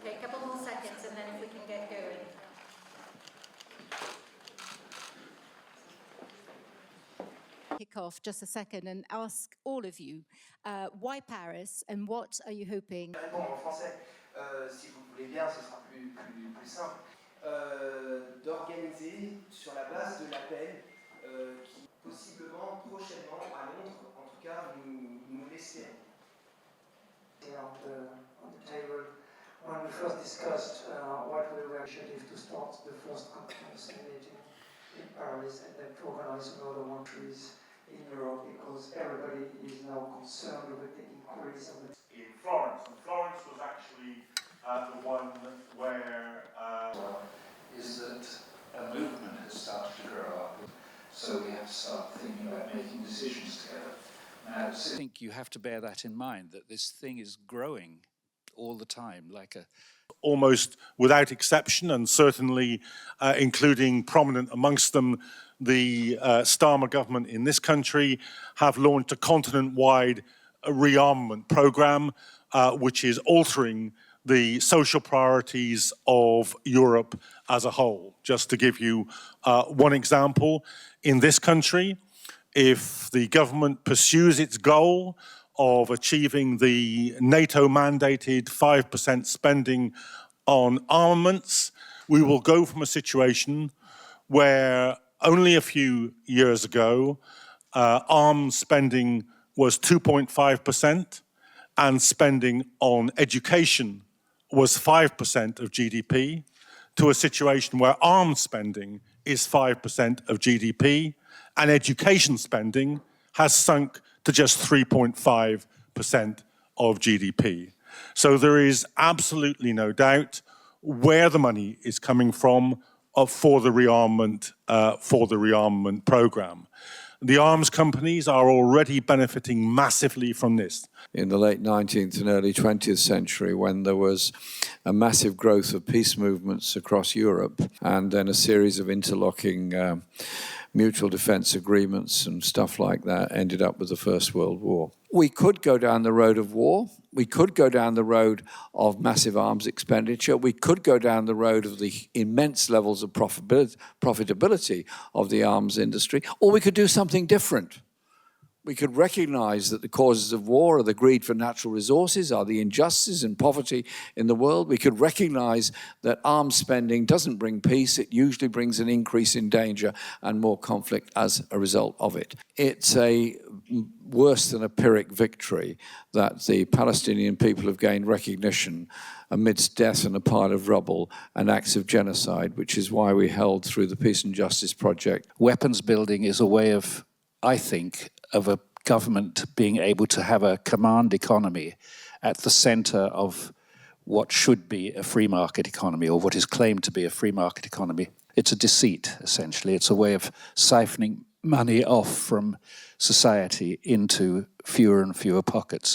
Okay, a couple more seconds and then if we can get going. Kick off just a second and ask all of you, why Paris and what are you hoping? Répondre en français, si vous voulez bien, ce sera plus simple. D'organiser sur la base de l'appel qui possiblement prochainement à Londres, en tout cas nous l'espérons. On the table, when we first discussed what we were initiative to start the first conference meeting in Paris and then to organize another one in Europe because everybody is now concerned with the increase of the in Florence, and Florence was actually the one where is that a movement has started to grow up, so we have to start thinking about making decisions together. Now, I think you have to bear that in mind, that this thing is growing all the time, like a almost without exception, and certainly including prominent amongst them, the Starmer government in this country have launched a continent-wide rearmament program, which is altering the social priorities of Europe as a whole. Just to give you one example, in this country, if the government pursues its goal of achieving the NATO-mandated 5% spending on armaments, we will go from a situation where only a few years ago arms spending was 2.5% and spending on education was 5% of GDP, to a situation where arms spending is 5% of GDP and education spending has sunk to just 3.5% of GDP. So there is absolutely no doubt where the money is coming from for the rearmament program. The arms companies are already benefiting massively from this. In the late 19th and early 20th century, when there was a massive growth of peace movements across Europe and then a series of interlocking mutual defense agreements and stuff like that, ended up with the First World War. We could go down the road of war. We could go down the road of massive arms expenditure. We could go down the road of the immense levels of profitability of the arms industry, or we could do something different. We could recognize that the causes of war are the greed for natural resources, are the injustice and poverty in the world. We could recognize that arms spending doesn't bring peace. It usually brings an increase in danger and more conflict as a result of it. It's a worse than a Pyrrhic victory that the Palestinian people have gained recognition amidst death and a pile of rubble and acts of genocide, which is why we held through the Peace and Justice Project. weapons building is a way of, I think, of a government being able to have a command economy at the center of what should be a free market economy, or what is claimed to be a free market economy. It's a deceit, essentially. It's a way of siphoning money off from society into fewer and fewer pockets.